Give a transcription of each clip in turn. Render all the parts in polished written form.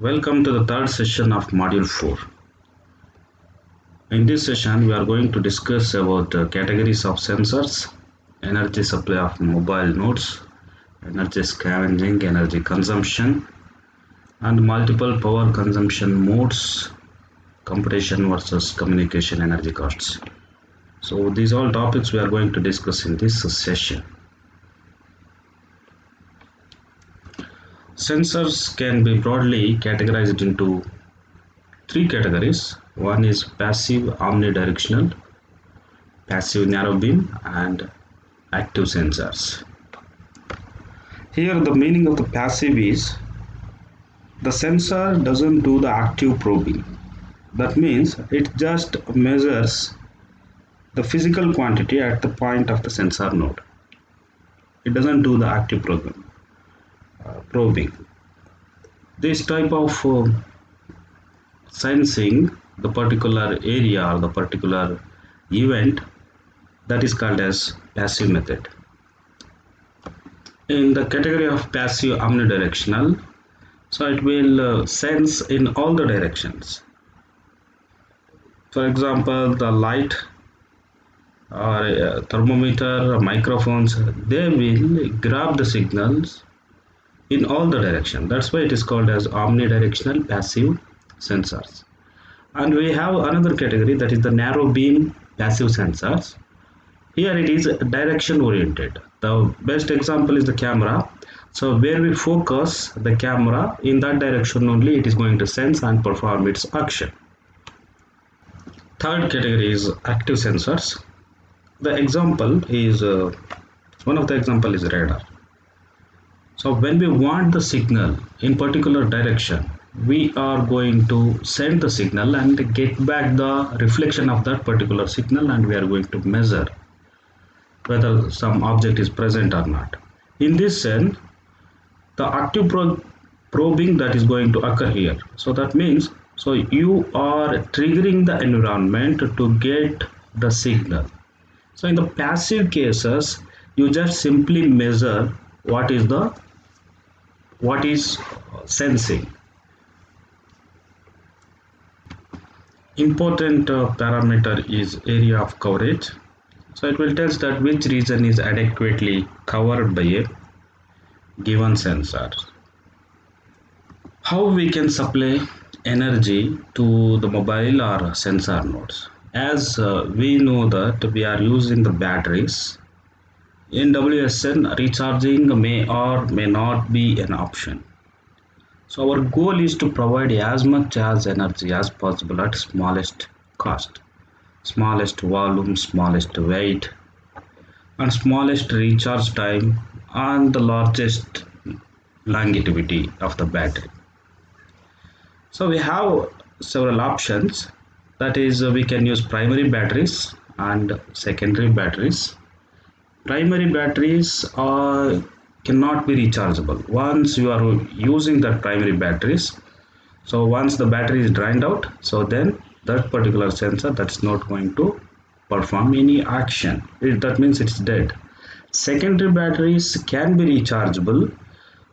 Welcome to the third session of Module 4. In this session, we are going to discuss about categories of sensors, energy supply of mobile nodes, energy scavenging, energy consumption, and multiple power consumption modes, computation versus communication energy costs. So these all topics we are going to discuss in this session. Sensors can be broadly categorized into three categories. One is passive omnidirectional, passive narrow beam, and active sensors. Here the meaning of the passive is the sensor doesn't do the active probing. That means it just measures the physical quantity at the point of the sensor node. It doesn't do the active probing. This type of sensing the particular area or the particular event, that is called as passive method. In the category of passive omnidirectional, so it will sense in all the directions. For example, the light or a thermometer or microphones, they will grab the signals in all the directions. That's why it is called as omnidirectional passive sensors. And we have another category, that is the narrow beam passive sensors. Here it is direction oriented. The best example is the camera. So where we focus the camera, in that direction only it is going to sense and perform its action. Third category is active sensors. The example is one of the example is radar. So when we want the signal in particular direction, we are going to send the signal and get back the reflection of that particular signal, and we are going to measure whether some object is present or not. In this sense, the active probing that is going to occur here. So that means, so you are triggering the environment to get the signal. So in the passive cases, you just simply measure what is sensing. Important parameter is area of coverage. So it will tell us that which region is adequately covered by a given sensor. How we can supply energy to the mobile or sensor nodes? As we know that we are using the batteries, in WSN recharging may or may not be an option. So our goal is to provide as much as energy as possible at smallest cost, smallest volume, smallest weight, and smallest recharge time, and the largest longevity of the battery. So we have several options. That is, we can use primary batteries and secondary batteries. Primary batteries cannot be rechargeable once you are using that primary batteries. So once the battery is drained out, so then that particular sensor, that's not going to perform any action. That means it's dead. Secondary batteries can be rechargeable.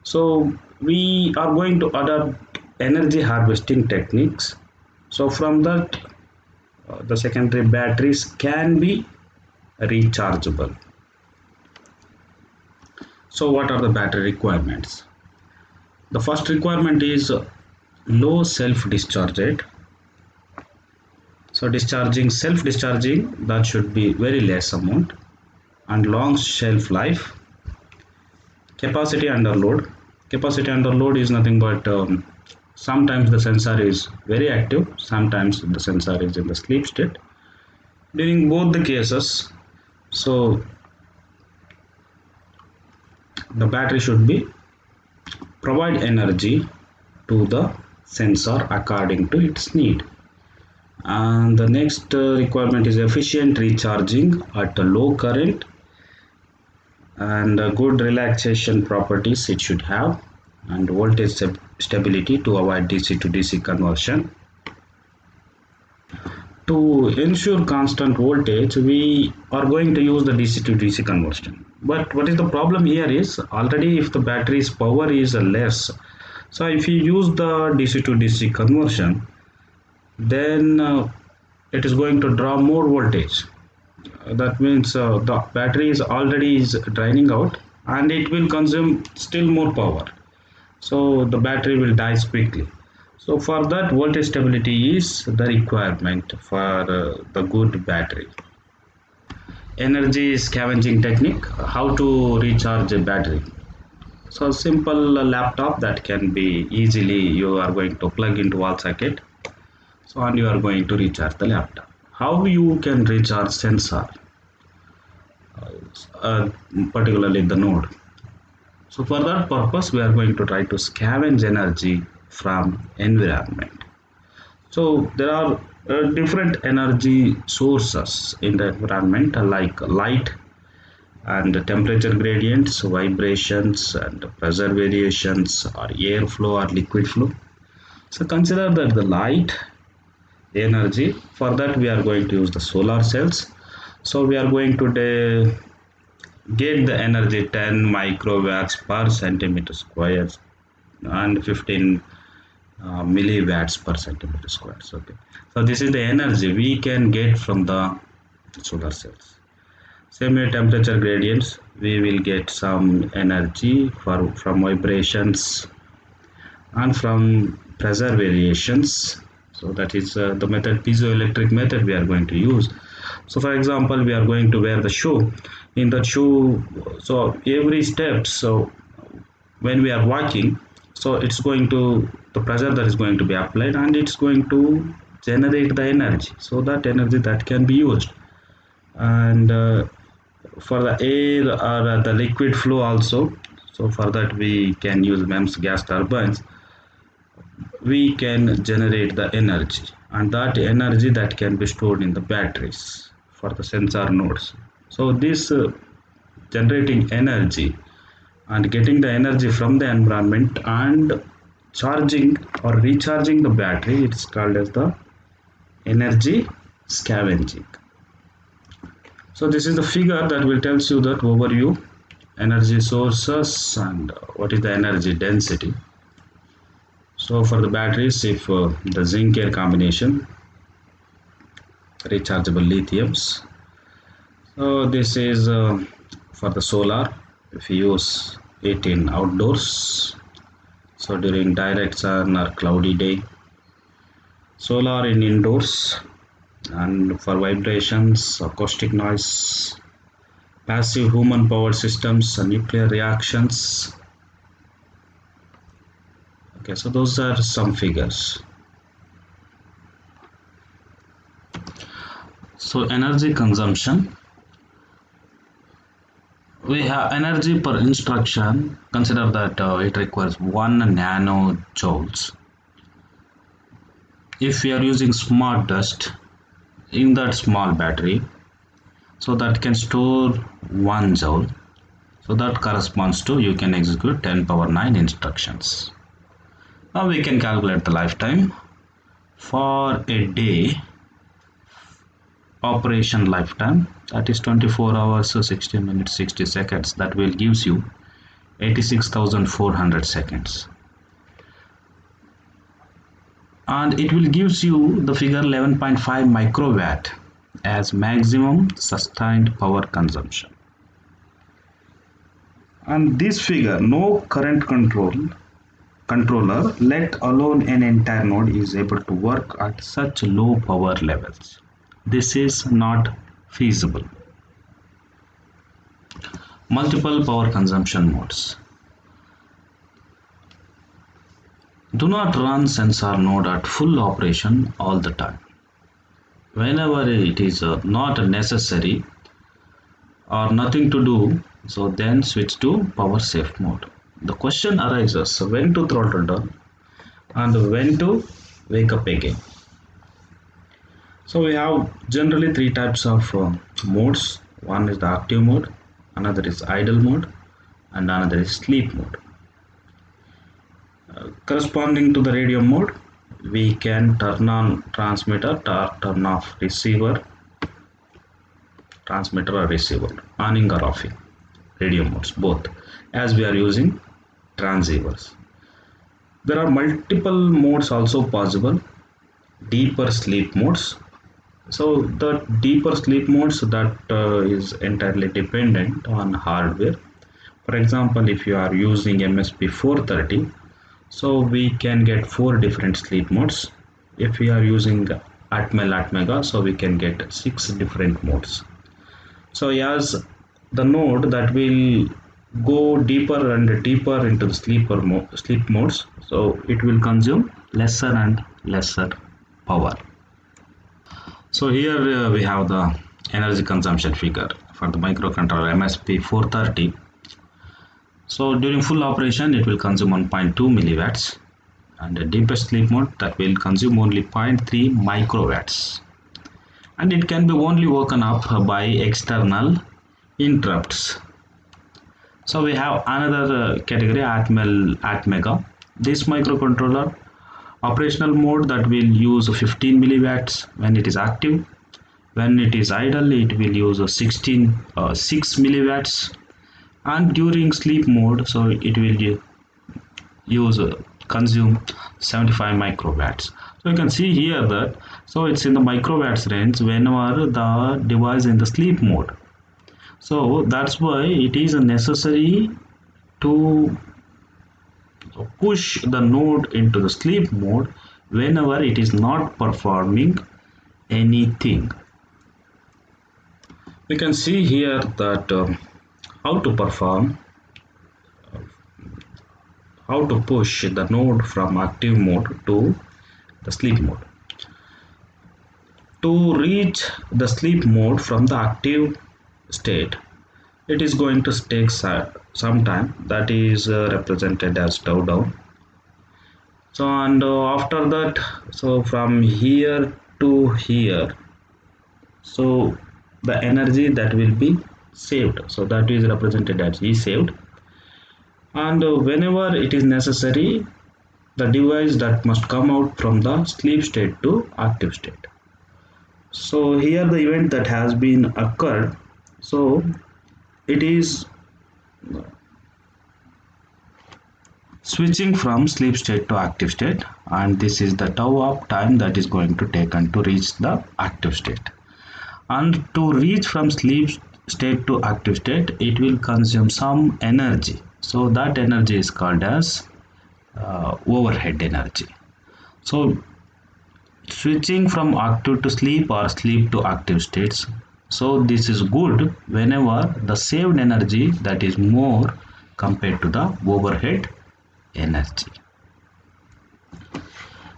So we are going to adopt energy harvesting techniques. So from that, the secondary batteries can be rechargeable. So what are the battery requirements? The first requirement is low self-discharge rate. So self-discharging, that should be very less amount, and long shelf life. Capacity under load. Capacity under load is nothing but sometimes the sensor is very active, sometimes the sensor is in the sleep state. During both the cases, so the battery should be provide energy to the sensor according to its need. And the next requirement is efficient recharging at a low current, and good relaxation properties it should have, and voltage stability to avoid DC to DC conversion. To ensure constant voltage, we are going to use the DC to DC conversion. But what is the problem here is, already if the battery's power is less, So if you use the DC to DC conversion, then it is going to draw more voltage. That means the battery is already is draining out, and it will consume still more power, so the battery will die quickly. So for that, voltage stability is the requirement for the good battery. Energy scavenging technique, how to recharge a battery. So simple laptop that can be easily, you are going to plug into wall socket, so and you are going to recharge the laptop. How you can recharge sensor, particularly the node. So for that purpose, we are going to try to scavenge energy from environment. So there are different energy sources in the environment, like light and temperature gradients, vibrations and pressure variations, or airflow or liquid flow. So consider that the light energy, for that we are going to use the solar cells. So we are going to get the energy 10 microwatts per centimeter square and 15 milliwatts per centimeter square. Okay, so this is the energy we can get from the solar cells. Same way, temperature gradients, we will get some energy from vibrations and from pressure variations. So that is the method, piezoelectric method we are going to use. So for example, we are going to wear the shoe. In that shoe, so every step, so when we are walking, so it's going to, the pressure that is going to be applied, and it's going to generate the energy, so that energy that can be used. And for the air or the liquid flow also, so for that we can use MEMS gas turbines. We can generate the energy, and that energy that can be stored in the batteries for the sensor nodes. So this generating energy and getting the energy from the environment and charging or recharging the battery, it's called as the energy scavenging. So this is the figure that will tells you that overview, energy sources, and what is the energy density. So for the batteries, if the zinc air combination, rechargeable lithiums. So this is for the solar, if you use it in outdoors, so during direct sun or cloudy day. Solar in indoors, and for vibrations, acoustic noise, passive human power systems, nuclear reactions. Okay, so those are some figures. So energy consumption, we have energy per instruction. Consider that it requires 1 nanojoules. If we are using smart dust in that small battery, so that can store 1 joule, so that corresponds to, you can execute 10 power 9 instructions. Now we can calculate the lifetime for a day. Operation lifetime, that is 24 hours 60 minutes 60 seconds, that will gives you 86,400 seconds, and it will gives you the figure 11.5 microwatt as maximum sustained power consumption. And this figure, no current controller, let alone an entire node, is able to work at such low power levels. This is not feasible. Multiple power consumption modes. Do not run sensor node at full operation all the time. Whenever it is not necessary or nothing to do, so then switch to power safe mode. The question arises when to throttle down and when to wake up again. So we have generally 3 types of modes. One is the active mode, another is idle mode, and another is sleep mode. Corresponding to the radio mode, we can turn on transmitter or turn off receiver, transmitter or receiver, on or offing, radio modes both, as we are using transceivers. There are multiple modes also possible. Deeper sleep modes. So the deeper sleep modes, that is entirely dependent on hardware. For example, if you are using MSP 430, so we can get 4 different sleep modes. If we are using Atmel Atmega, so we can get 6 different modes. So as the node that will go deeper and deeper into the sleep modes, so it will consume lesser and lesser power. So here we have the energy consumption figure for the microcontroller MSP 430. So during full operation it will consume 1.2 milliwatts, and the deepest sleep mode that will consume only 0.3 microwatts, and it can be only woken up by external interrupts. So we have another category, Atmel Atmega. This microcontroller operational mode that will use 15 milliwatts when it is active. When it is idle, it will use 6 milliwatts, and during sleep mode, so it will use consume 75 microwatts. So you can see here that so it's in the microwatts range whenever the device in the sleep mode. So that's why it is necessary to push the node into the sleep mode whenever it is not performing anything. We can see here that how to perform, how to push the node from active mode to the sleep mode. To reach the sleep mode from the active state, it is going to take some time, that is represented as tau down. So and after that, so from here to here, so the energy that will be saved, so that is represented as E saved. And whenever it is necessary, the device that must come out from the sleep state to active state. So here the event that has been occurred, so it is switching from sleep state to active state, and this is the tau of time that is going to take and to reach the active state. And to reach from sleep state to active state, it will consume some energy, so that energy is called as overhead energy. So switching from active to sleep or sleep to active states, so this is good whenever the saved energy that is more compared to the overhead energy.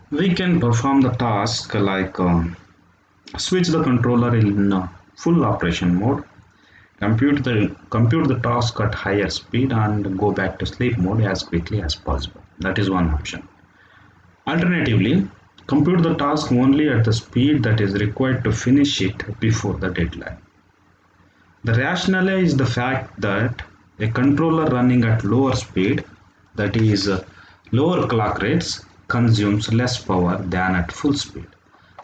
We can perform the task like switch the controller in full operation mode, compute the task at higher speed, and go back to sleep mode as quickly as possible. That is one option. Alternatively, compute the task only at the speed that is required to finish it before the deadline. The rationale is the fact that a controller running at lower speed, that is lower clock rates, consumes less power than at full speed.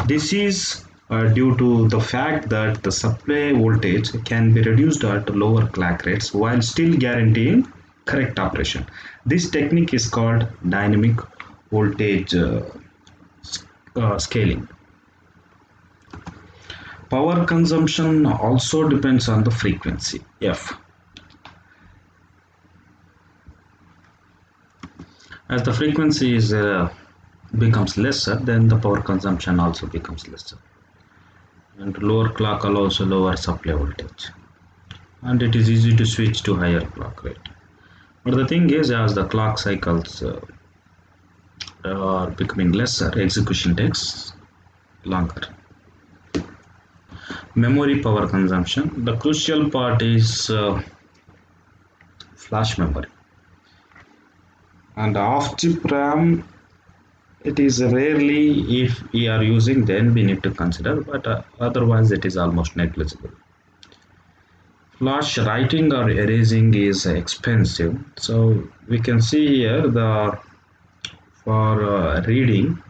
This is due to the fact that the supply voltage can be reduced at lower clock rates while still guaranteeing correct operation. This technique is called dynamic voltage scaling. Power consumption also depends on the frequency F. As the frequency is becomes lesser, then the power consumption also becomes lesser. And lower clock allows a lower supply voltage, and it is easy to switch to higher clock rate. But the thing is, as the clock cycles are becoming lesser, execution takes longer. Memory power consumption. The crucial part is flash memory. And off-chip RAM, it is rarely, if we are using, then we need to consider, but otherwise it is almost negligible. Flash writing or erasing is expensive, so we can see here the for reading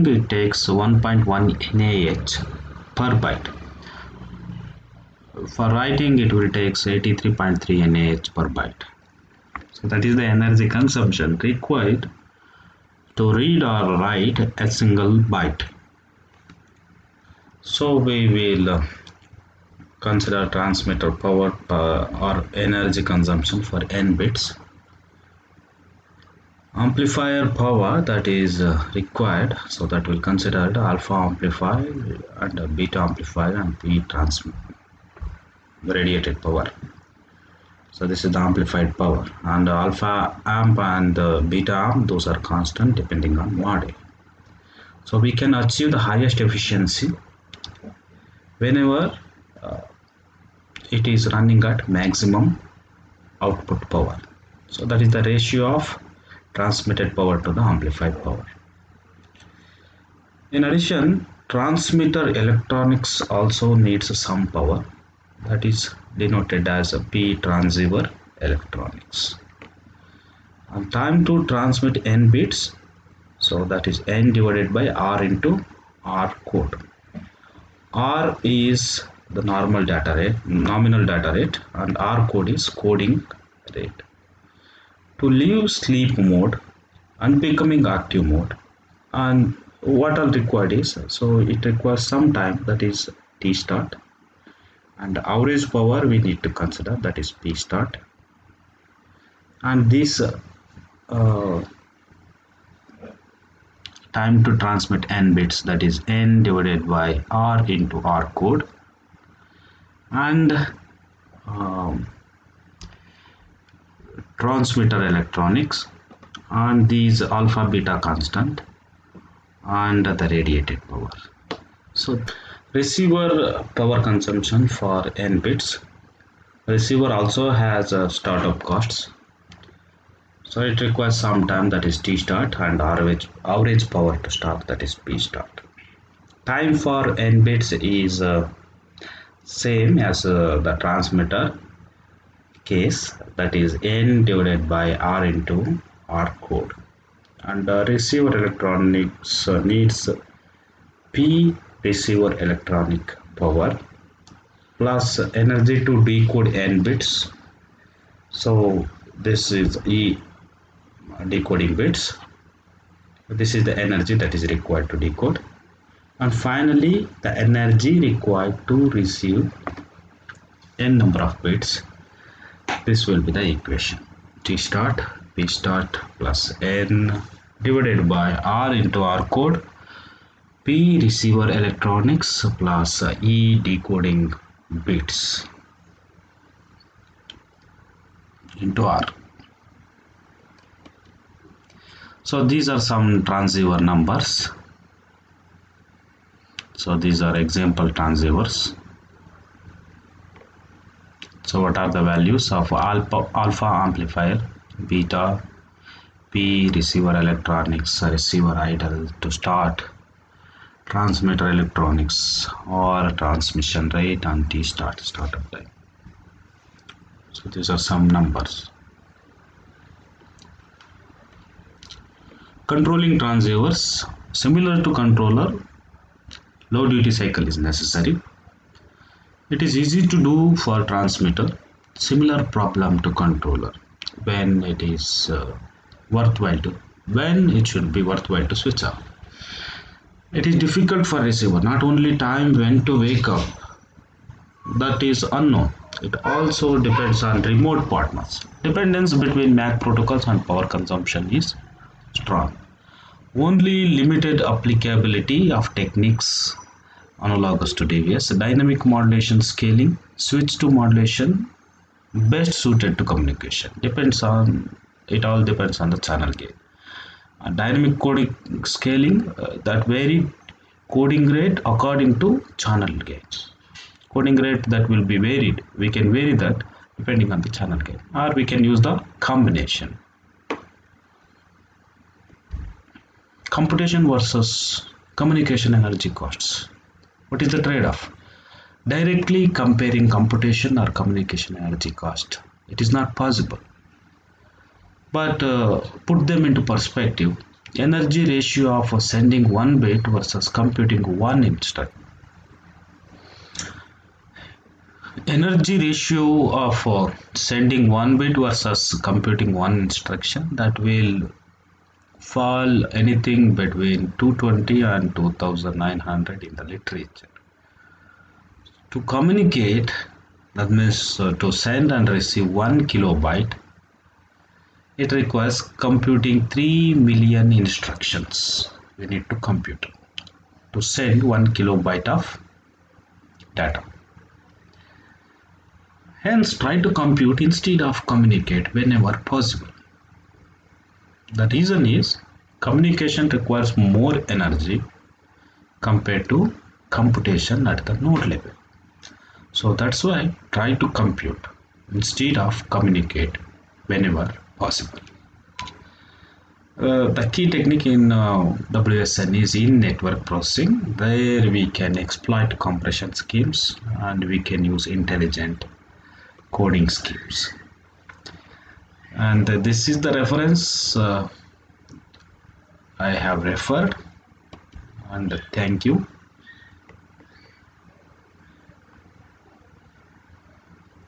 it takes 1.1 NaH per byte. For writing it will take 83.3 NaH per byte. So that is the energy consumption required to read or write a single byte. So we will consider transmitter power or energy consumption for n bits. Amplifier power that is required, so that will consider the alpha amplifier and beta amplifier and P transmit radiated power. So this is the amplified power, and alpha amp and beta amp, those are constant depending on model. So we can achieve the highest efficiency whenever it is running at maximum output power. So that is the ratio of transmitted power to the amplified power. In addition, transmitter electronics also needs some power, that is denoted as a P transceiver electronics. And time to transmit n bits, so that is n divided by r into r code. R is the normal data rate, nominal data rate, and r code is coding rate. To leave sleep mode and becoming active mode, and what all required is, so it requires some time, that is T start, and average power we need to consider, that is P start, and this time to transmit n bits, that is n divided by r into r code, and transmitter electronics, and these alpha beta constant, and the radiated power. So receiver power consumption for n bits. Receiver also has startup costs, so it requires some time, that is T start, and average power to start, that is P start. Time for n bits is same as the transmitter case, that is n divided by r into r code, and receiver electronics needs P receiver electronic power plus energy to decode n bits. So this is E decoding bits. This is the energy that is required to decode, and finally the energy required to receive n number of bits. This will be the equation: T start P start plus n divided by r into r code, P receiver electronics plus E decoding bits into R. So these are some transceiver numbers. So these are example transceivers. So what are the values of alpha amplifier, beta, P receiver electronics, receiver idle to start, transmitter electronics or transmission rate, and T start startup time. So these are some numbers. Controlling transceivers. Similar to controller, low duty cycle is necessary. It is easy to do for transmitter. Similar problem to controller, when it is when it should be worthwhile to switch off. It is difficult for receiver. Not only time when to wake up, that is unknown. It also depends on remote partners. Dependence between MAC protocols and power consumption is strong. Only limited applicability of techniques analogous to DVS. Dynamic modulation scaling, switch to modulation best suited to communication. It all depends on the channel gain. Dynamic coding scaling, that vary coding rate according to channel gain. Coding rate that will be varied. We can vary that depending on the channel gain, or we can use the combination. Computation versus communication energy costs. What is the trade-off? Directly comparing computation or communication energy cost, it is not possible. But put them into perspective. Energy ratio of sending one bit versus computing one instruction. Energy ratio of sending one bit versus computing one instruction, that will fall anything between 220 and 2900 in the literature. To communicate, that means to send and receive 1 kilobyte, it requires computing 3 million instructions. We need to compute to send 1 kilobyte of data. Hence, try to compute instead of communicate whenever possible. The reason is communication requires more energy compared to computation at the node level. So that's why try to compute instead of communicate whenever possible. The key technique in WSN is in network processing, where we can exploit compression schemes and we can use intelligent coding schemes. And this is the reference I have referred, and thank you.